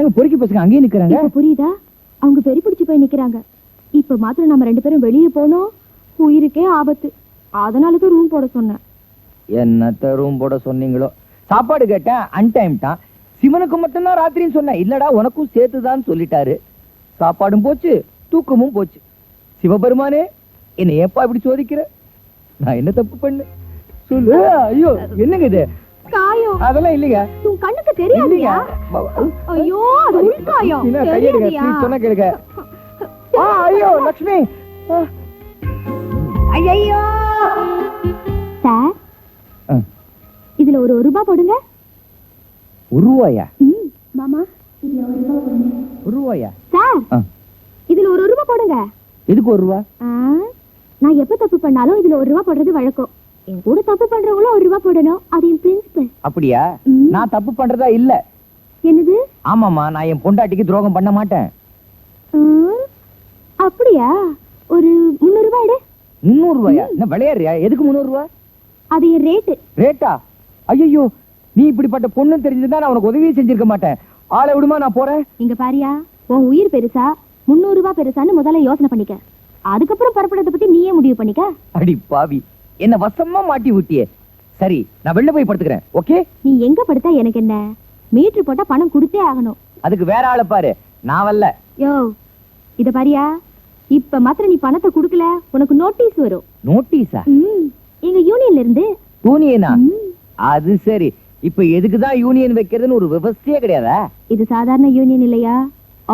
எதுக்கு பொறுக்கி பசங்க அங்கேயே நிக்கிறாங்க? புரியுதா? அவங்க பெரிய பிடிச்சு போய் நிக்கிறாங்க. இப்ப மாத்திரம் நம்ம 2 பேரும் வெளியே போனோம், உயிருக்கே ஆபத்து. அதனாலதான் ரூம் போட சொன்னேன். என்னத்த ரூம் போட சொன்னீங்களோ? சாப்பாடு கேட்டேன், அன்டைம் தான். சிவனுக்கு மட்டும்தான் ராத்திரின்னு சொன்னேன். இல்லடா உனக்கும் சேர்த்துதான் சொல்லிட்டாரு. சாப்பாடும் போச்சு, தூக்கமும் போச்சு. சிவபெருமானே, என்ன ஏப்பா இப்படி சோதிக்கிற? நான் என்ன தப்பு பண்ணு சொல்லு. ஐயோ என்னங்க இது? காயம். அதெல்லாம் இல்லைங்க. உன் கண்ணுக்கு தெரியாதுயா? ஐயோ அது உள்காயம். கையெடுங்க, சொன்ன கேளுங்க. ஐயோ லட்சுமி. ஐயோ சார், இதுல ஒரு ரூபாய் போடுங்க. ரூபாயா? மாமா இதுல ஒரு ரூபாய் போடுங்க. ரூபாயா? சார் இதுல ஒரு ரூபாய் போடுங்க. எதுக்கு ஒரு ரூபா? நான் எப்ப தப்பு பண்ணாலும் இதுல ஒரு ரூபாய் போடுறது வழக்கம். என் கூட தப்பு பண்றவங்களும் ஒரு ரூபாய் போடணும். அது என் பிரின்சிபல். அப்படியா? நான் தப்பு பண்றதா இல்ல. என்னது? ஆமாமா, நான் என் பொண்டாட்டிக்கு துரோகம் பண்ண மாட்டேன். அப்படியா? ஒரு 300 ரூபாய் எடு. 300 ரூபாயா? என்ன விளையாடுறியா? எதுக்கு 300 ரூபாய்? அது என் ரேட்டு. ரேட்டா? ஐயோ, நீ இப்படிப்பட்ட பொண்ணு தெரிஞ்சிருந்தா நான் உனக்கு உதவி செஞ்சிருக்க மாட்டேன். ஆளை விடுமா, நான் போறேன். இங்க பாரியா, உன் உயிர் பெருசா 300 ரூபாய் பெருசான்னு முதல்ல யோசனை பண்ணிக்க. அதுக்கப்புறம் பரப்படத்தை பத்தி நீயே முடிவு பண்ணிக்க. அடி பாவி, என்ன வசமா மாட்டி விட்டியே. சரி, நான் வெளில போய் படுத்துக்கிறேன். ஓகே? நீ எங்க படுத்தா எனக்கு என்ன? மீட்டர் போட்டா பணம் கொடுத்தே ஆகணும். அதுக்கு வேற ஆளை பாரு, நான் வரல. யோ இத பாரியா, இப்ப மாத்திரம் நீ பணத்தை குடுக்கல உனக்கு நோட்டீஸ் வரும். நோட்டீஸா? எங்க யூனியன்ல இருந்து. யூனியனா? அது சரி. இப்ப எதுக்குதான் யூனியன் வைக்கிறதுன்னு ஒரு விவசாயே கிடையாதா? இது சாதாரண யூனியன் இல்லையா,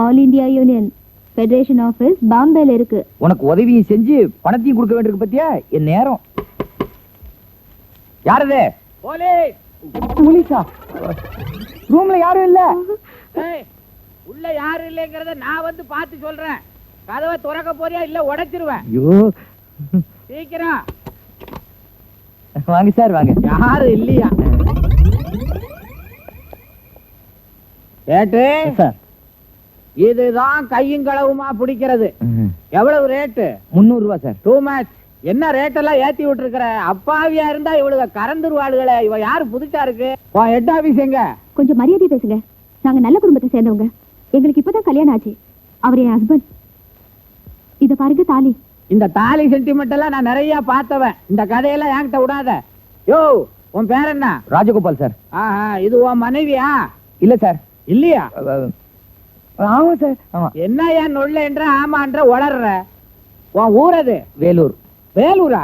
all India union. Federation office பாம்பேல இருக்கு. உனக்கு உதவியும் செஞ்சு பணத்தையும் கொடுக்க வேண்டியிருக்கு பத்தியா? என் நேரம். யாரது? போலீஸ். போலீஸா? ரூம்ல யாரும் இல்ல. உள்ள யாரும் இல்லங்கறத நான் வந்து பார்த்து சொல்றேன். கதவை திறக்க போறியா இல்ல உடைச்சிருவேன். ஐயோ சீக்கிரம் வாங்க சார், வாங்க. யாரும் இல்லையா? ரேட்டு சார், இதுதான் கையும் களவுமா பிடிக்கிறது. எவ்வளவு ரேட்டு? 300 ரூபாய் சார். Too much. என்ன ரேட் எல்லாம் ஏத்தி விட்டுருக்கிற? அப்பாவியா இருந்தா இவளுக கறந்துருவாளுகளே. இவ யாரு புதுசா இருக்கு? ஹெட் ஆபீஸ் எங்க? கொஞ்சம் மரியாதை பேசுங்க. நாங்க நல்ல குடும்பத்தை சேர்ந்தவங்க. எங்களுக்கு இப்பதான் கல்யாணம் ஆச்சு. அவர் என் ஹஸ்பண்ட். இத பாருங்க தாலி. இந்த தாலி சென்டிமெண்ட் எல்லாம் நான் நிறைய பார்த்தவன். இந்த கதையெல்லாம் என்கிட்ட விடாத. யோ உன் பேர் என்ன? ராஜகோபால் சார். இது உன் மனைவியா? இல்ல சார். இல்லையா? ஆமா சார். ஆமா. என்ன ஏன் நொல்ல என்ற ஆமான்ற வளர்ற? உன் ஊர் அது? வேலூர். வேலூரா?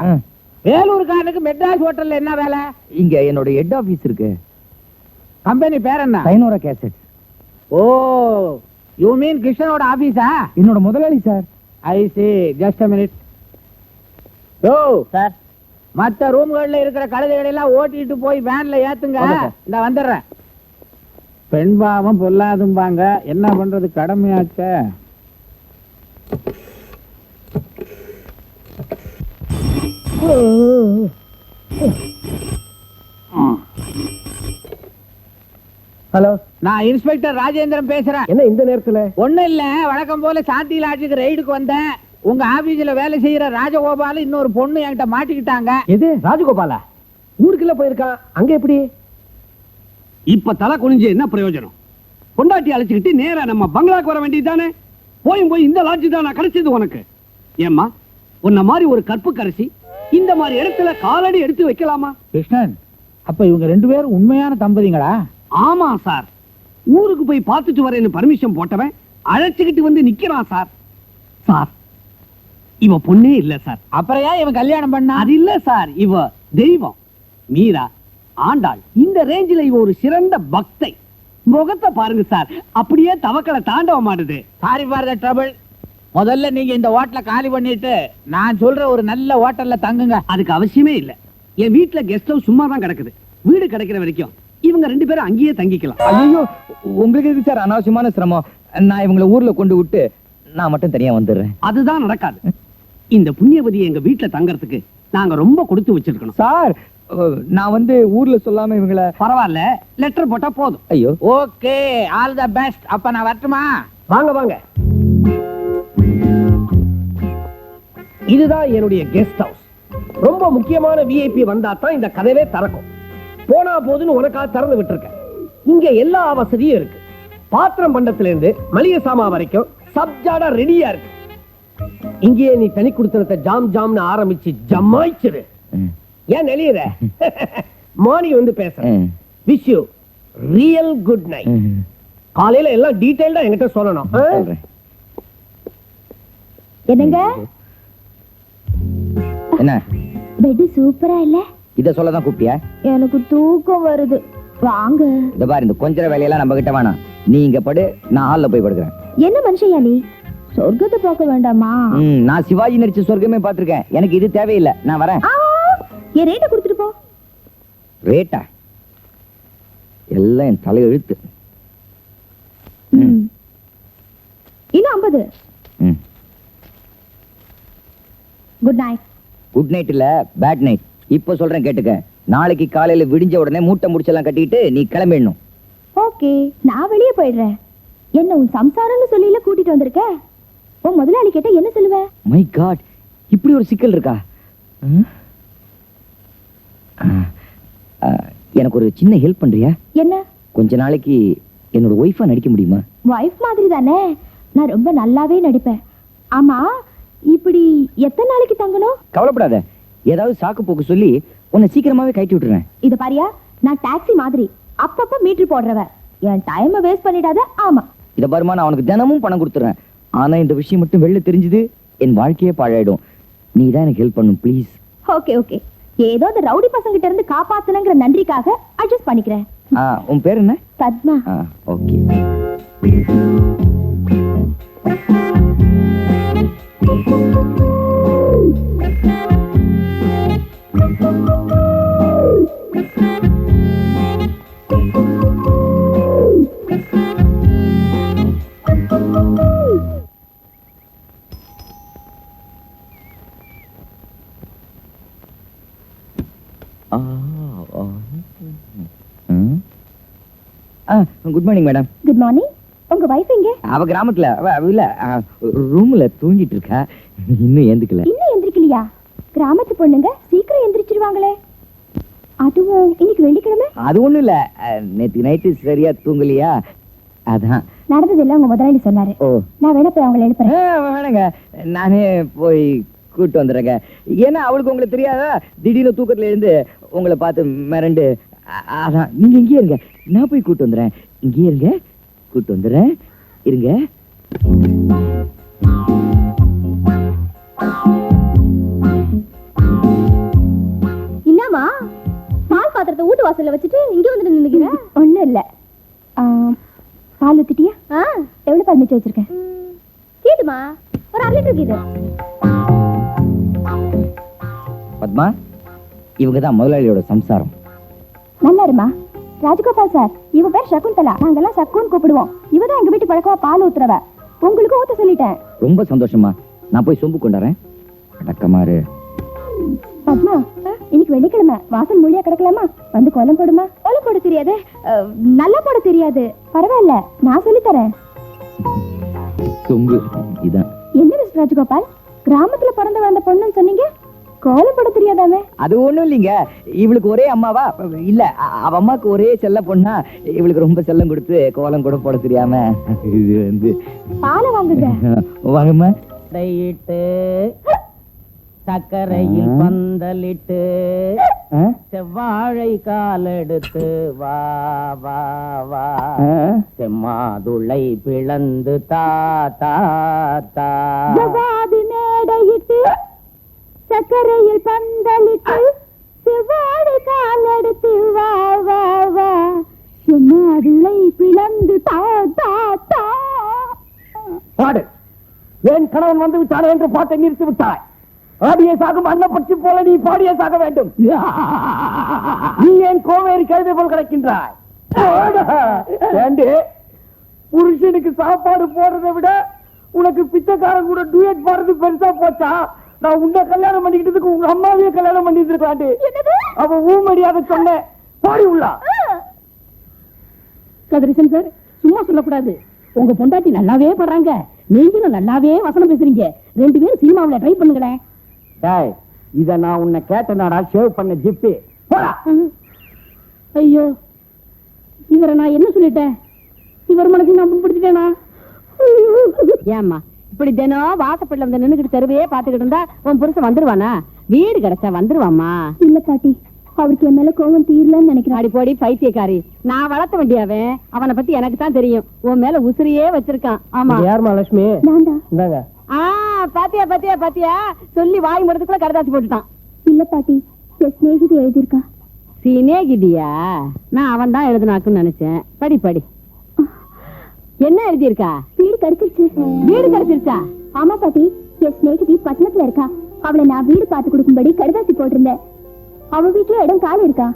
வேலூர்காரனுக்கு மெட்ராஸ் ஹோட்டல்ல என்ன வேலை? இங்க என்னோட ஹெட் ஆபீஸ் இருக்கு. கம்பெனி பேர் என்ன? சைனோரா கேசட். ஓ, யூ மீன் கிருஷ்ணனோட ஆபீஸா? என்னோட முதலாளி sir. I see. Just a minute. யோ சார், மத்த ரூம்கள்ல இருக்கிற கழுதைகளை எல்லாம் ஓட்டிட்டு போய் வேன்ல ஏத்துங்க. இந்த வந்துடுறேன். பெண் பாவம் பொல்லாதும்பாங்க. என்ன பண்றது, கடமையாச்ச. ஹலோ, நான் இன்ஸ்பெக்டர் ராஜேந்திரன் பேசுறேன். என்ன இந்த நேரத்துல? ஒண்ணும் இல்ல, வழக்கம் போல சாந்தி லாட்ஜுக்கு ரைடுக்கு வந்தேன். உங்க ஆபீஸ்ல வேலை செய்யற ராஜகோபால் இன்னொரு பொண்ணு என்கிட்ட மாட்டிக்கிட்டாங்க. எது ராஜகோபாலா? ஊருக்குள்ள போயிருக்கான், அங்க எப்படி? இப்ப தலை குனிஞ்சு என்ன பிரயோஜனம்? பொண்டாட்டி அழைச்சுக்கிட்டு நேரா நம்ம பங்களாக்கு வர வேண்டியதுதானே? போய் இந்த லாட்ஜ் தான் கிடைச்சது உனக்கு. ஏம்மா, உன்ன மாதிரி ஒரு கற்பு கரசி இந்த மாதிரி இடத்துல காலடி எடுத்து வைக்கலாமா? கிருஷ்ணன், அப்ப இவங்க 2 பேரும் உண்மையான தம்பதிங்களா? ஆமா சார். ஊருக்கு போய் பார்த்துட்டு வரேன்னு பர்மிஷன் போட்டவன் அழைச்சுக்கிட்டு வந்து நிக்கிறான் சார். சார், இவ பொண்ணே இல்ல சார். அப்புறம் ஏன் இவன் கல்யாணம் பண்ணா? அது இல்ல சார், இவ தெய்வம். மீரா, ஆண்டாள், இந்த ரேஞ்சில இவ ஒரு சிறந்த பக்தை. முகத்தை பாருங்க சார், அப்படியே தவக்களை தாண்டவ மாட்டுது. Sorry for the trouble. முதல்ல நீங்க இந்த ஹோட்டல காலி பண்ணிட்டு நான் சொல்ற ஒரு நல்ல ஹோட்டல்ல தங்குங்க. அதுக்கு அவசியமே இல்ல. என் வீட்டுல கெஸ்ட் ஹவுஸ் சும்மா தான் கிடக்குது. வீடு கிடைக்கிற வரைக்கும் இவங்க 2 பேரும் அங்கேயே தங்கிக்கலாம். ஐயோ, உங்களுக்கு எதுக்கு சார் அனாவசியமான சிரமம்? நான் இவங்களை ஊர்ல கொண்டு விட்டு நான் மட்டும் தனியா வந்துடுறேன். அதுதான் நடக்காது. இந்த புண்ணியவதியை எங்க வீட்டுல தங்கறதுக்கு நாங்க ரொம்ப கொடுத்து வச்சிருக்கணும் சார். நான் வந்து ஊர்ல சொல்லாம இவங்கள. பரவாயில்ல, லெட்டர் போட்டா போதும். ஐயோ, ஓகே, ஆல் தி பெஸ்ட். அப்ப நான் வரட்டுமா? வாங்க வாங்க. இதுதான் என்னுடைய கெஸ்ட் ஹவுஸ். ரொம்ப முக்கியமான விஐபி வந்தா தான் இந்த கதவே திறக்கும். போனா போதுன்னு உனக்காக திறந்து விட்டுருக்கேன். இங்க எல்லா வசதியும் இருக்கு. பாத்திரம் பண்டத்துல இருந்து மளிகை சாமான் வரைக்கும் சப்ஜாடா ரெடியா இருக்கு. இங்கேயே நீ தனி குடுத்தனத்தை ஜாம் ஜாம்னு ஆரம்பிச்சு ஜமாய்ச்சிரு. ஏன் நெளியற? மார்னிங் வந்து பேசுறேன். Wish you real good night. காலையில எல்லாம் டீடைல்டா என்கிட்ட சொல்லணும். என்னங்க என்ன பெட் சூப்பரா இல்ல? இத சொல்லதான் கூப்பிட்டியா? எனக்கு தூக்கம் வருது, வாங்க. இந்த பாரு, இந்த கொஞ்ச வேலையெல்லாம் நம்ம கிட்ட வேணாம். நீ இங்க படு, நான் ஹால்ல போய் படுக்கிறேன். என்ன மனுஷயா நீ? சொர்க்கத்தை பார்க்க வேண்டாமா? நான் சிவாஜி நடிச்ச சொர்க்கமே பார்த்திருக்கேன். எனக்கு இது தேவையில்லை, நான் வரேன். என் ரேட்டை கொடுத்துட்டு போ. ரேட்டா? எல்லாம் என் தலை எழுத்து. இன்னும் 50. Good night. குட் நைட் இல்ல, பேட் நைட். இப்ப சொல்றேன் கேட்டுக்க. நாளைக்கு காலையில விடிஞ்ச உடனே மூட்டை முடிச்செல்லாம் கட்டிட்டு நீ கிளம்பிடணும். ஓகே, நான் வெளியே போயிடுறேன். என்ன உன் சம்சாரம்னு சொல்லில கூட்டிட்டு வந்திருக்க? உன் முதலாளி கேட்ட என்ன சொல்லுவ? மை காட், இப்படி ஒரு சிக்கல் இருக்கா? எனக்கு ஒரு சின்ன ஹெல்ப் பண்றியா? என்ன? கொஞ்ச நாளைக்கு என்னோட ஒய்ஃபா நடிக்க முடியுமா? வைஃப் மாதிரி தானே, நான் ரொம்ப நல்லாவே நடிப்பேன். ஆமா, இப்படி எத்தனை நாளைக்கு தங்கணும்? கவலைப்படாத, ஏதாவது சாக்கு போக்கு சொல்லி உன்னை சீக்கிரமாவே கட்டி விட்டுறேன். இத பாரியா, நான் டாக்ஸி மாதிரி அப்பப்ப மீட்டர் போடுறவ. என் டைமை வேஸ்ட் பண்ணிடாத. ஆமா, இத பாருமா, நான் உனக்கு தினமும் பணம் கொடுத்துறேன். ஆனா இந்த விஷயம் மட்டும் வெளில தெரிஞ்சது என் வாழ்க்கையே பாழாயிடும். நீ தான் எனக்கு ஹெல்ப் பண்ணும் ப்ளீஸ். ஓகே ஓகே, ஏதோ அந்த ரவுடி பசங்கிட்ட இருந்து காப்பாத்தணுங்கிற நன்றிக்காக அட்ஜஸ்ட் பண்ணிக்கிறேன். உன் பேர் என்ன? Padma. Okay. Good morning madam. Good morning. உங்க வைஃப் எங்க? அவ கிராமத்துல இல்ல, ரூம்ல தூங்கிட்டு இருக்கா. இன்னும் எந்திக்கல. இன்னும் எந்திரிக்கலையா? கிராமத்து பொண்ணுங்க சீக்கிரம் எந்திரிச்சிருவாங்களே. அதுவும் இன்னைக்கு வெள்ளிக்கிழமை. அது ஒண்ணும் இல்ல, நேத்து நைட்டு சரியா தூங்கலையா, அதான். நடந்ததெல்லாம் உங்க முதலாளி சொன்னாரு. ஓ, நான் வேணா போய் அவங்களை எழுப்புறேன். வேணாங்க, நானே போய் கூட்டு வந்துடுறேங்க. ஏன்னா அவளுக்கு உங்களுக்கு தெரியாதா, திடீர்னு தூக்கத்துல இருந்து உங்களை பார்த்து மிரண்டு. அதான், நீங்க இங்கே இருங்க, நான் போய் கூட்டு வந்துடுறேன். இங்கே இருங்க, கூட்டு வந்துடுறேன், இருங்க. என்னம்மா, பால் பாத்திரத்தை வீட்டு வாசல்ல வச்சுட்டு இங்க வந்து நின்னுக்கிற? ஒண்ணும் இல்ல. பால் ஊத்திட்டியா? எவ்வளவு பால் மிச்சம் வச்சிருக்கேன்? கீதுமா, ஒரு 1/2 லிட்டர் கீது. பத்மா, இவங்கதான் முதலாளியோட சம்சாரம். நல்லா இருமா. ராஜகோபால் சார், இவ பேர் சகுந்தலா. நாங்கெல்லாம் சக்குன்னு கூப்பிடுவோம். இவதான் எங்க வீட்டு பழக்கமா பால் ஊத்துறவ. உங்களுக்கு ஊத்த சொல்லிட்டேன். ரொம்ப சந்தோஷமா. நான் போய் சொம்பு கொண்டாறேன். அடக்கமாறு. பத்மா, இன்னைக்கு வெள்ளிக்கிழமை, வாசல் மூலியா கிடக்கலாமா? வந்து கோலம் போடுமா? கோலம் போட தெரியாது, நல்லா போட தெரியாது. பரவாயில்ல, நான் சொல்லி தரேன். சொம்பு இதான். என்ன மிஸ்டர் ராஜகோபால், கிராமத்துல பிறந்து வந்த பொண்ணுன்னு சொன்னீங்க, கோலம் போட தெரியாதாமே? அது ஒண்ணும் இல்லைங்க, இவளுக்கு ஒரே அம்மாவா இல்ல, அவ அம்மாக்கு ஒரே செல்ல பொண்ணா, இவளுக்கு ரொம்ப செல்லம் கொடுத்து கோலம் கூட போட தெரியாம இது வந்து. பாலை வாங்குங்க. வாங்கம்மா. சக்கரையில் பந்தலிட்டு செவ்வாழை காலெடுத்து வா வா வா, செம்மாதுளை பிளந்து தா தா தா, ஜவாது மேடையிட்டு சக்கரையில் பந்தலிட்டு செவ்வாழை காலெடுத்து வா வா வா, செம்மாதுளை பிளந்து தா தா தா. பாடு. என் கணவன் வந்து விட்டானே என்று பாட்டை நிறுத்தி விட்டாய். ஆடிய சாகும் அன்னப்பட்சி போல நீ பாடிய சாக வேண்டும். நீ ஏன் கோவேரி கழுதை போல் கிடக்கின்றாய்? ஏண்டி, புருஷனுக்கு சாப்பாடு போடுறதை விட உனக்கு பிச்சைக்காரன் கூட டூயட் பாடுறது பெருசா போச்சா? நான் உன்னை கல்யாணம் பண்ணிக்கிட்டதுக்கு உங்க அம்மாவையே கல்யாணம் பண்ணிட்டு இருக்காண்டி. அவ ஊமடியாக சொன்ன பாடி உள்ளா. கதிரேசன் சார், சும்மா சொல்லக்கூடாது. உங்க பொண்டாட்டி நல்லாவே படுறாங்க, நீங்களும் நல்லாவே வசனம் பேசுறீங்க. 2 பேரும் சினிமாவில் ட்ரை பண்ணுங்களேன். இத நான் உன்னை கேட்டனாடா ஷேவ் பண்ண ஜிப்பி. ஐயோ, இவரை நான் என்ன சொல்லிட்டேன்? இவர் மனசு நான் புண்படுத்திட்டேனா? ஏம்மா இப்படி தினம் வாசப்படல வந்து நின்னுக்கிட்டு தெருவையே பாத்துக்கிட்டு இருந்தா உன் புருஷன் வந்துருவானா? வீடு கிடைச்சா வந்துருவாமா. இல்ல பாட்டி, அவருக்கு என் மேல கோவம் தீரலன்னு நினைக்கிறேன். அடி போடி பைத்தியக்காரி, நான் வளர்த்த வேண்டியவன். அவனை பத்தி எனக்கு தான் தெரியும். உன் மேல உசிரியே வச்சிருக்கான். ஆமா யாருமா லட்சுமி? நான்தான். இந்தாங்க. பாத்தியா பாத்தியா பாத்தியா, சொல்லி வாய் முடத்துக்குள்ள கரதாசி போட்டுட்டான். இல்ல பாட்டி, என் சிநேகிதி எழுதியிருக்கா. சினேகிதியா? நான் அவன் தான் எழுதுனாக்குன்னு நினைச்சேன். படி படி. என்ன எழுதியிருக்கா? வீடு கிடைச்சிருச்சு. வீடு கிடைச்சிருச்சா? ஆமா பாட்டி, என் சிநேகிதி பட்டணத்துல இருக்கா. அவளை நான் வீடு பார்த்து கொடுக்கும்படி கடுதாசி போட்டிருந்தேன். அவ வீட்டுல இடம் காலி இருக்கா,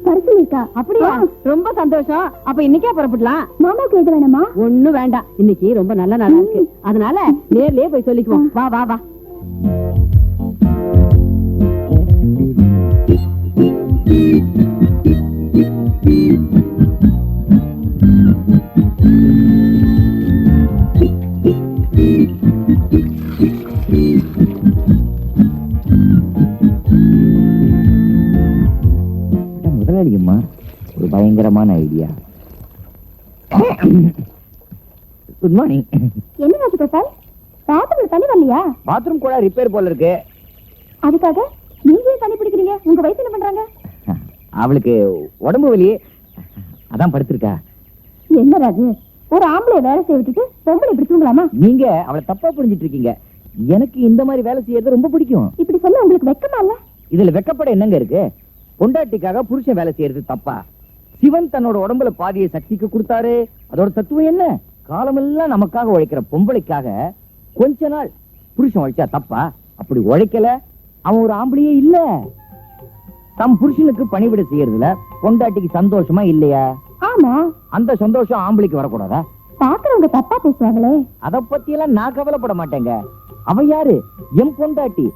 பரிசல் இருக்கா. அப்படியா? ரொம்ப சந்தோஷம். அப்ப இன்னைக்கே புறப்படலாம். மாமாவுக்கு எழுத வேணாமா? ஒண்ணும் வேண்டாம், இன்னைக்கு ரொம்ப நல்ல நாளா இருக்கு. அதனால நேர்லயே போய் சொல்லிக்குவோம். வா வா வா. முதலாளியம்மா, ஒரு பயங்கரமான ஐடியா. Good morning. என்ன ராஜகோபால், பாத்ரூம்ல தண்ணி வரலையா? பாத்ரூம் கூட ரிப்பேர் போல இருக்கு. அதுக்காக நீங்க ஏன் தண்ணி பிடிக்கிறீங்க? உங்க வயசு என்ன பண்றாங்க? அவளுக்கு உடம்பு வலி, அதான் படுத்திருக்கா. என்ன ராஜு, ஒரு ஆம்பளை வேலை செய்ய விட்டுட்டு பொம்பளை இப்படி தூங்கலாமா? நீங்க அவளை தப்பா புரிஞ்சிட்டு இருக்கீங்க. எனக்கு இந்த மாதிரி வேலை செய்யறது ரொம்ப பிடிக்கும். இப்படி சொல்ல உங்களுக்கு வெக்கமா இல்ல? இதுல வெக்கப்பட என்னங்க இருக்கு? பொண்டாட்டிக்காக புருஷன் வேலை செய்யறது தப்பா? சிவன் தன்னோட உடம்புல பாதியை சக்திக்கு கொடுத்தாரு. அதோட தத்துவம் என்ன? காலமெல்லாம் நமக்காக உழைக்கிற பொம்பளைக்காக கொஞ்ச நாள் புருஷன் உழைச்சா தப்பா? அப்படி உழைக்கல அவன் ஒரு ஆம்பளையே இல்ல. தம் புருஷனுக்கு பணிவிட செய்யறதுல பொண்டாட்டிக்கு சந்தோஷமா இல்லையா? ஆமா. அந்த சந்தோஷம் ஆம்பளைக்கு வரக்கூடாதா? பாக்குறவங்க தப்பா பேசுவாங்களே. அத பத்தி எல்லாம் நான் கவலைப்பட மாட்டேங்க. அவ யாரு? என் பொண்டாட்டி.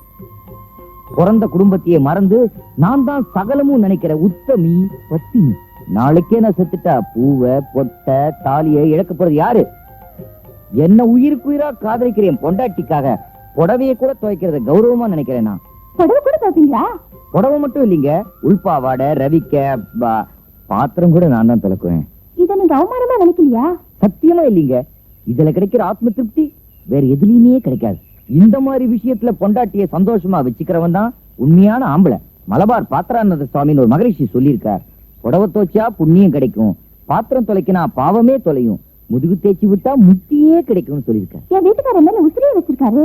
பிறந்த குடும்பத்தையே மறந்து நான் தான் சகலமும் நினைக்கிற உத்தமி பத்தினி. நாளைக்கே நான் செத்துட்டா பூவை பொட்டை தாலியை இழக்க போறது யாரு? என்ன உயிருக்குயிரா காதலிக்கிற என் பொண்டாட்டிக்காக புடவையை கூட துவைக்கிறத கௌரவமா நினைக்கிறேன். நான் புடவை கூட துவைப்பீங்களா? புடவை மட்டும் இல்லைங்க, உள்பாவாடை ரவிக்க பாத்திரம் கூட நான் தான் துலக்குவேன். இத நீங்க அவமானமா நினைக்கலையா? சத்தியமா இல்லைங்க. இதுல கிடைக்கிற ஆத்ம திருப்தி வேற எதுலயுமே கிடைக்காது. இந்த மாதிரி விஷயத்துல பொண்டாட்டிய சந்தோஷமா வச்சுக்கிறவன் தான் உண்மையான ஆம்பளை. மலபார் பாத்திரானந்த சுவாமின்னு ஒரு மகரிஷி சொல்லியிருக்கார். புடவை தோச்சா புண்ணியம் கிடைக்கும், பாத்திரம் தொலைக்கினா பாவமே தொலையும், முதுகு தேய்ச்சி விட்டா முத்தியே கிடைக்கும்னு சொல்லியிருக்கார். என் வீட்டுக்காரர் மேல உசிரியை வச்சிருக்காரு.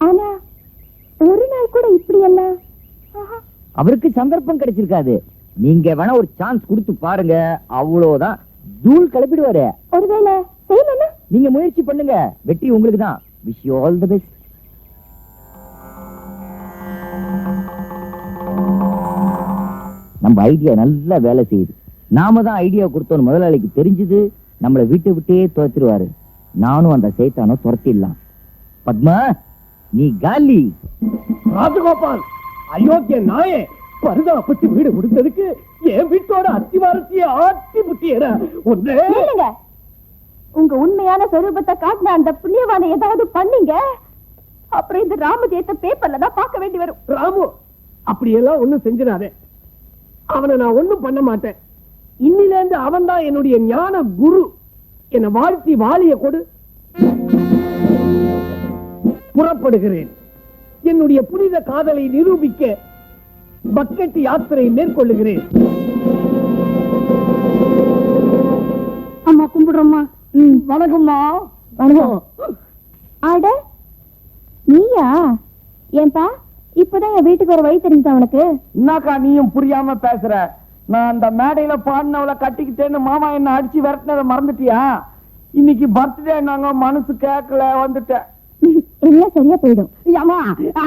ஆனா ஒரு நாள் கூட இப்படி எல்லாம் அவருக்கு சந்தர்ப்பம் கிடைச்சிருக்காது. நீங்க வேணா ஒரு சான்ஸ் கொடுத்து பாருங்க, அவ்வளவுதான் தூள் கிளப்பிடுவாரு. ஒருவேளை செய்யலன்னா நீங்க முயற்சி பண்ணுங்க, வெற்றி உங்களுக்கு தான். Wish you all the best. நம்ம ஐடியா நல்லா வேலை செய்யுது. நாம தான் ஐடியா கொடுத்தோம் முதலாளிக்கு தெரிஞ்சது, நம்மளை வீட்டை விட்டே துரத்திடுவாரு. நானும் அந்த சைத்தானோ துரத்திடலாம். பத்மா, நீ காலி. ராஜகோபால், அயோக்கிய நாயே, பருதா பத்தி வீடு கொடுத்ததுக்கு என் வீட்டோட அத்திவாரத்தையே ஆட்டி புட்டியற ஒன்றே. இல்லங்க, உங்க உண்மையான சொரூபத்தை காட்டின அந்த புண்ணியவானை ஏதாவது பண்ணீங்க, அப்புறம் இந்த ராமஜெயத்தை பேப்பர்ல தான் பார்க்க வேண்டி வரும். ராமு, அப்படியெல்லாம் ஒண்ணும் செஞ்சிடாதே. அவனை நான் ஒண்ணும் பண்ண மாட்டேன். இன்னில இருந்து அவன் தான் என்னுடைய ஞான குரு. என்னை வாழ்த்தி வாலிய கொடு. புறப்படுகிறேன். என்னுடைய புனித காதலை நிரூபிக்க பக்கெட் யாத்திரை மேற்கொள்ளுகிறேன். அம்மா கும்பிடுறோம்மா. வணக்கம்மா. வணக்கம். அட நீயா? ஏன்பா இப்பதான் என் வீட்டுக்கு ஒரு வழி தெரிஞ்சா உனக்கு? என்னக்கா நீயும் புரியாம பேசுற? நான் அந்த மேடையில பாடினவளை கட்டிக்கிட்டேன்னு மாமா என்ன அடிச்சு விரட்டினதை மறந்துட்டியா? இன்னைக்கு பர்த்டே, நாங்க மனசு கேட்கல வந்துட்டேன். எல்லாம் சரியா போயிடும். அம்மா,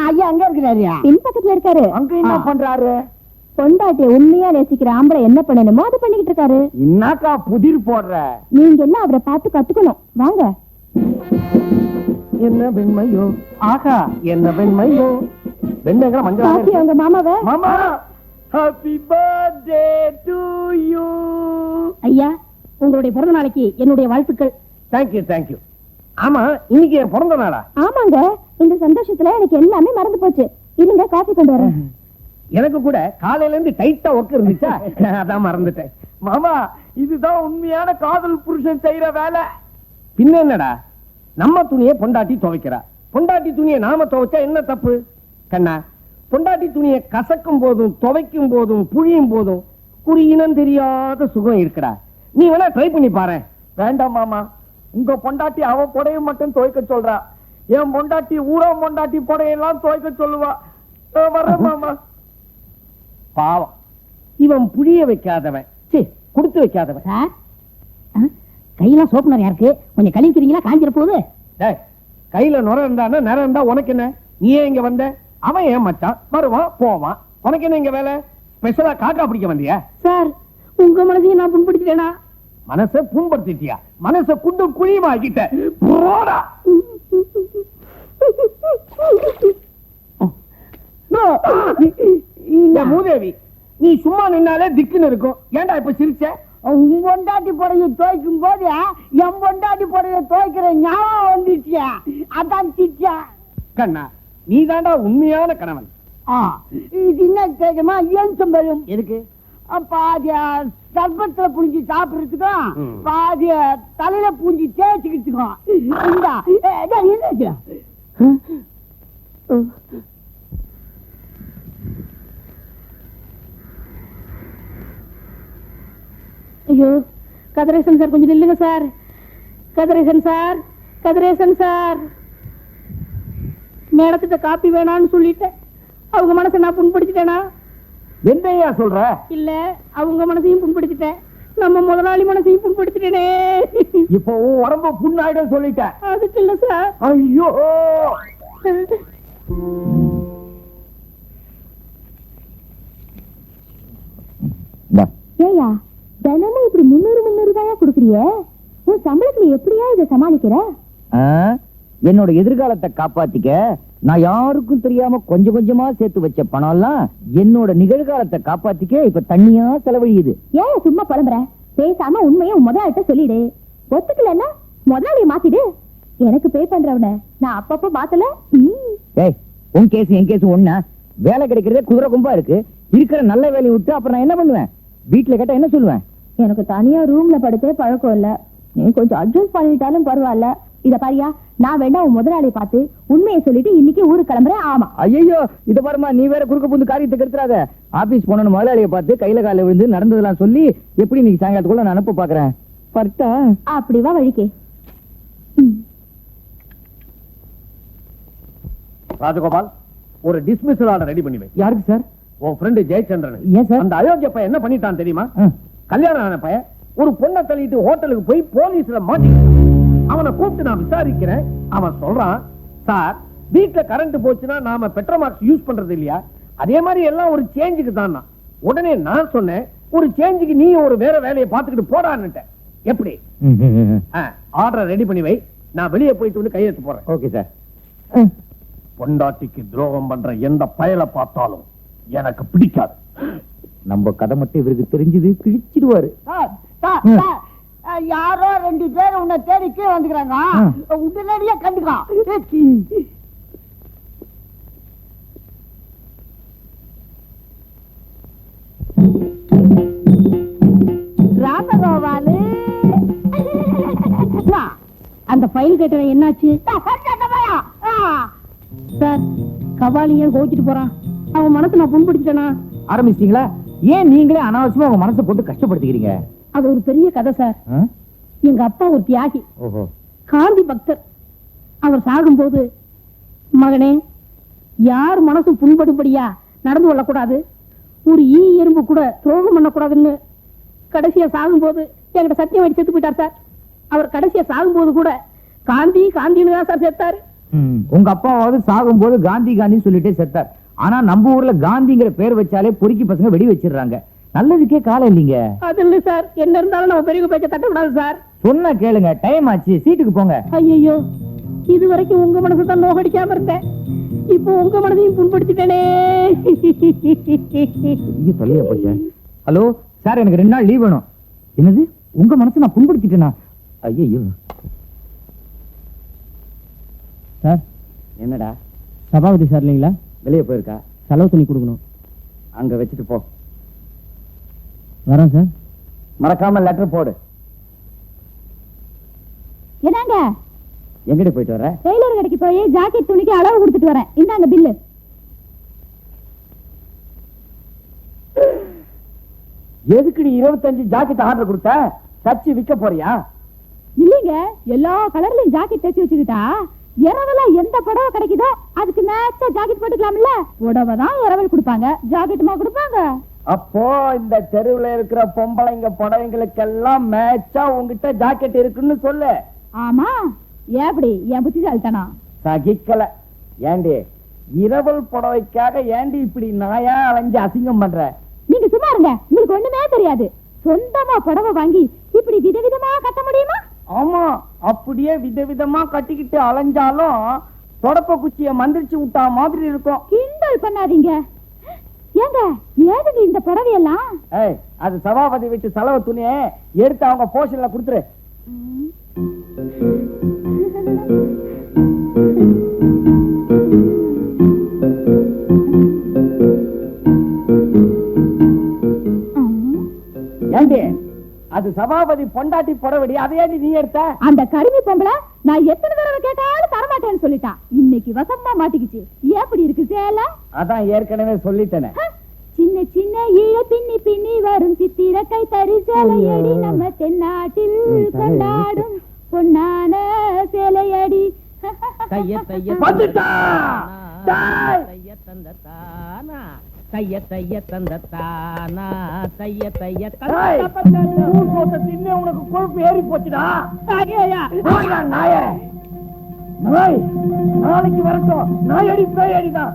ஐயா அங்க இருக்கிறாரு. பின் பக்கத்துல இருக்காரு. அங்க என்ன பண்றாரு? பொண்டாட்டிய உண்மையா நேசிக்கிற ஆம்பளை என்ன பண்ணணுமோ அதை பண்ணிக்கிட்டு இருக்காரு. என்னக்கா புதிர் போடுற? நீங்க எல்லாம் அவரை பார்த்து கத்துக்கணும். வாங்க. என்ன வெண்மையோ, ஆகா என்ன வெண்மையோ. வெண்மைங்கிற மஞ்சள் பாத்தி அவங்க மாமாவை. மாமா, ஹாப்பி பர்த்டே டு யூ. ஐயா, உங்களுடைய பிறந்த நாளைக்கு என்னுடைய வாழ்த்துக்கள். Thank you thank you. ஆமா, இன்னைக்கு என் பிறந்த நாளா? ஆமாங்க, இந்த சந்தோஷத்துல எனக்கு எல்லாமே மறந்து போச்சு. இருங்க காஃபி கொண்டு வரேன். எனக்கு கூட காலையில இருந்து டைட்டா ஒர்க் இருந்துச்சா, அதான் மறந்துட்டேன். மாமா இதுதான் உண்மையான காதல் புருஷன் செய்யற வேலை. பின்ன என்னடா, நம்ம துணியை பொண்டாட்டி துவைக்கிறா, பொண்டாட்டி துணியை நாம துவைச்சா என்ன தப்பு? கண்ணா, பொண்டாட்டி துணியை கசக்கும் போதும் துவைக்கும் போதும் புழியும் போதும் ஒரு இனம் தெரியாத சுகம் இருக்குடா. நீ வேணா ட்ரை பண்ணி பாரு. வேண்டாம் மாமா, உங்க பொண்டாட்டி அவ புடைய மட்டும் துவைக்க சொல்றா, என் பொண்டாட்டி ஊரா பொண்டாட்டி புடையெல்லாம் துவைக்க சொல்லுவா. வர்றேன் மாமா. பாவம், இவன் புழிய வைக்காதவன், குடுத்து வைக்காதவன். சார் கையெல்லாம் சோப்புனர் யாருக்கு? கொஞ்சம் கழுவிக்கிறீங்களா? காஞ்சிட போகுது. டேய், கையில நுர இருந்தானே, நிறம் இருந்தா உனக்கு என்ன? நீ ஏன் இங்க வந்த? அவன் ஏன் மச்சான், வருவான் போவான், உனக்கு என்ன இங்க வேலை? ஸ்பெஷலா காக்கா பிடிக்க வந்தியா? சார் உங்க மனதையும் நான் புண்படுத்திட்டேனா? மனசை புண்படுத்திட்டியா? மனசை குண்டு குழிவாக்கிட்ட. போடா. மூதேவி, நீ சும்மா நின்னாலே திக்குன்னு இருக்கும். ஏன்டா இப்ப சிரிச்ச? உன் பொண்டாட்டி புடைய துவைக்கும் போது என் பொண்டாட்டி புடைய துவைக்கிற ஞாபகம் வந்துச்சியா, அதான் சிரிச்சா. கண்ணா, நீ தாண்டா உண்மையான கணவன். இது என்ன தெரியுமா? ஏன் சம்பளம் எதுக்கு? பாதிய சர்பத்துல புரிஞ்சு சாப்பிடுறதுக்கும் பாதிய தலையில பூஞ்சி தேய்ச்சிக்கிறதுக்கும். ஐயோ, கதிரேசன் சார் கொஞ்சம் நில்லுங்க sir. Kathiresan sir, Kathiresan sir, மேடத்திட்ட காப்பி வேணான்னு சொல்லிட்டேன். அவங்க மனசை நான் புண்படுத்திட்டேனா? என்னையா சொல்ற? இல்ல, அவங்க மனசையும் புண்படுத்திட்டேன், நம்ம முதலாளி மனசையும் புண்படுத்திட்டேனே. இப்போ உன் உடம்பு புண்ணாயிடும் சொல்லிட்டேன். அதுக்கு இல்ல சார். ஐயோ, ஏயா தினமும் இப்படி 300 தாயா குடுக்குறிய? உன் சம்பளத்துல எப்படியா இதை சமாளிக்கிற? என்னோட எதிர்காலத்தை காப்பாத்திக்க நான் யாருக்கும் தெரியாம கொஞ்சம் கொஞ்சமா சேர்த்து வச்ச பணம் எல்லாம் என்னோட நிகழ்காலத்தை காப்பாத்திக்க இப்ப தண்ணியா செலவழியுது. ஏன் சும்மா புலம்புற? பேசாம உண்மையை முதலாளிட்ட சொல்லிடு. ஒத்துக்கலன்னா முதலாளியை மாத்திடு. எனக்கு பே பண்றவன நான் அப்பப்ப மாத்தல. ஏய், உன் கேஸ் என் கேஸ் ஒண்ணா? வேலை கிடைக்கிறதே குதிரை கும்பா இருக்கு. இருக்கிற நல்ல வேலையை விட்டு அப்புறம் நான் என்ன பண்ணுவேன்? வீட்டுல கேட்டா என்ன சொல்லுவேன்? எனக்கு தனியா ரூம்ல படுத்தே பழக்கம் இல்ல. நீ கொஞ்சம் அட்ஜஸ்ட் பண்ணிட்டாலும் பரவாயில்ல. இத பாரியா, நான் வேணா உன் முதலாளியை பார்த்து உண்மையை சொல்லிட்டு இன்னைக்கு ஊருக்கு கிளம்புறேன். ஆமா. ஐயோ, இது பாருமா, நீ வேற குறுக்க புந்து காரியத்தை கெடுத்துறாத. ஆபீஸ் போன முதலாளியை பார்த்து கையில கால விழுந்து நடந்ததெல்லாம் சொல்லி எப்படி இன்னைக்கு சாயங்காலத்துக்குள்ள நான் அனுப்ப பாக்குறேன். பர்த்தா அப்படி வா வழிக்கே. ராஜகோபால், ஒரு டிஸ்மிஸல் ஆர்டர் ரெடி பண்ணி வை. யாருக்கு சார்? உன் ஃப்ரெண்ட் ஜெயச்சந்திரன். ஏன் சார்? அந்த அயோக்கிய பையன் என்ன பண்ணிட்டான் தெரியுமா? கல்யாணம் ஆன பையன் ஒரு பொண்ணை தள்ளிட்டு ஹோட்டலுக்கு போய் போலீஸ்ல மாட்டிக்கிட்டான். அவனை கூப்பிட்டு நான் விசாரிக்கிறேன். அவன் சொல்றான், சார் வீட்டுல கரண்ட் போச்சுன்னா நாம பெட்ரோமாக்ஸ் யூஸ் பண்றது இல்லையா, அதே மாதிரி எல்லாம் ஒரு சேஞ்சுக்கு தான். உடனே நான் சொன்னேன், ஒரு சேஞ்சுக்கு நீ ஒரு வேற வேலையை பார்த்துக்கிட்டு போடான்னுட்டேன். எப்படி? ஆர்டர் ரெடி பண்ணி வை, நான் வெளியே போயிட்டு வந்து கையெழுத்து போறேன். Okay sir. பொண்டாட்டிக்கு துரோகம் பண்ற எந்த பயலை பார்த்தாலும் எனக்கு பிடிக்காது. நம்ம கதை மட்டும் இவருக்கு தெரிஞ்சது கிழிச்சிடுவாரு. யாரோ 2 பேர் உன்னை தேடி கீழே வந்துக்கிறாங்க, உடனடியா கண்டுக்கா. ராசகோபாலு, அந்த ஃபைல் கேட்டவன் என்னாச்சு சார்? கபாலி ஏன் கோச்சிட்டு போறான்? அவன் மனசு நான் புண்படுத்திட்டேனா? ஆரம்பிச்சிட்டீங்களா? ஏன் நீங்களே அனாவசியமா உங்க மனசை போட்டு கஷ்டப்படுத்திக்கிறீங்க? அது ஒரு பெரிய கதை சார். எங்க அப்பா ஒரு தியாகி, ஓஹோ, காந்தி பக்தர். அவர் சாகும்போது, மகனே யார் மனசு புண்படும்படியா நடந்து கொள்ளக்கூடாது, ஒரு ஈ எறும்பு கூட துரோகம் பண்ணக்கூடாதுன்னு கடைசியா சாகும்போது என்கிட்ட சத்தியம் வச்சு செத்து போயிட்டார் சார். அவர் கடைசியா சாகும்போது கூட காந்தி காந்தின்னு தான் சார் செத்தாரு. உங்க அப்பாவாவது சாகும்போது காந்தி காந்தின்னு சொல்லிட்டே செத்தார். ஆனா நம்ம ஊர்ல காந்திங்கிற பேர் வச்சாலே பொறுக்கி பசங்க வெடி வச்சிடுறாங்க. நல்லதுக்கே காலம் இல்லீங்க. அது இல்ல சார், என்ன இருந்தாலும் நம்ம பெரிய பேச்ச தட்டக்கூடாது சார். சொன்னா கேளுங்க, டைம் ஆச்சு, சீட்டுக்கு போங்க. ஐயோ, இது வரைக்கும் உங்க மனசு தான் நோகடிக்காம இருந்தேன், இப்போ உங்க மனதையும் புண்படுத்திட்டேனே. சொல்லியா போச்ச. ஹலோ சார், எனக்கு 2 நாள் லீவ் வேணும். என்னது, உங்க மனசு நான் புண்படுத்திட்டேனா? ஐயோ சார். என்னடா? சபாபதி சார் இல்லைங்களா? வெளியே போயிருக்கா? செலவு துணி கொடுக்கணும். அங்க வச்சுட்டு போ. வரேன் சார். மறக்காம லெட்டர் போடு. என்னங்க எங்கடி போயிட்டு வர? டெய்லர் கடைக்கு போய் ஜாக்கெட் துணிக்கு அளவு கொடுத்துட்டு வரேன். இந்தாங்க பில்லு. எதுக்கு நீ 25 ஜாக்கெட் ஆர்டர் கொடுத்த? தச்சு விற்க போறியா? இல்லைங்க, எல்லா கலர்லயும் ஜாக்கெட் தச்சு வச்சுக்கிட்டா இரவுல எந்த புடவை கிடைக்குதோ அதுக்கு மேட்சா ஜாக்கெட் போட்டுக்கலாம்ல. புடவை தான் இரவல் கொடுப்பாங்க, ஜாக்கெட்டுமா கொடுப்பாங்க. அப்போ இந்த தெருவுல இருக்கிற பொம்பளைங்க புடவைங்களுக்கெல்லாம் மேட்சா உங்ககிட்ட ஜாக்கெட் இருக்குன்னு சொல்லு. ஆமா, எப்படி என் புத்திசாலித்தனா? சகிக்கல. ஏண்டி இரவல் புடவைக்காக ஏண்டி இப்படி நாயா அலைஞ்சு அசிங்கம் பண்ற? நீங்க சும்மா இருங்க, உங்களுக்கு ஒண்ணுமே தெரியாது. சொந்தமா புடவை வாங்கி இப்படி விதவிதமா கட்ட முடியுமா? ஆமா, அப்படியே விதவிதமா கட்டிக்கிட்டு அலைஞ்சாலும் தொடப்ப குச்சிய மந்திரிச்சு விட்டா மாதிரி இருக்கும். கிண்டல் பண்ணாதீங்க. ஏங்க ஏதுங்க இந்த புடவையெல்லாம்? ஏய், அது சபாபதி வீட்டு செலவு துணியை எடுத்து அவங்க போஷன்ல கொடுத்துரு. ஏண்டி அது சபாபதி பொண்டாட்டி புடவடி, அதையாண்டி நீ எடுத்த? அந்த கருமி பொம்பளை நான் எத்தனை தடவை கேட்டாலும் தரமாட்டேன்னு சொல்லிட்டான். இன்னைக்கு வசமா மாட்டிக்கிச்சு. எப்படி இருக்கு சேலை? அதான் ஏற்கனவே சொல்லிட்டேனே. சின்ன சின்ன ஈழ பின்னி பின்னி வரும் சித்திர கை தறி சேலையடி, நம்ம தென்னாட்டில் கொண்டாடும் பொன்னான சேலையடி. வந்துட்டா. டேய். தைய தந்தத்தானா தைய தைய தந்தத்தானா தைய தைய டேய், ஊர் போட்ட தின்னு உனக்கு கொழுப்பு ஏறி போச்சுடா. போடா நாயே. நாய் நாளைக்கு வரட்டும். நாயடி பேயடிதான்.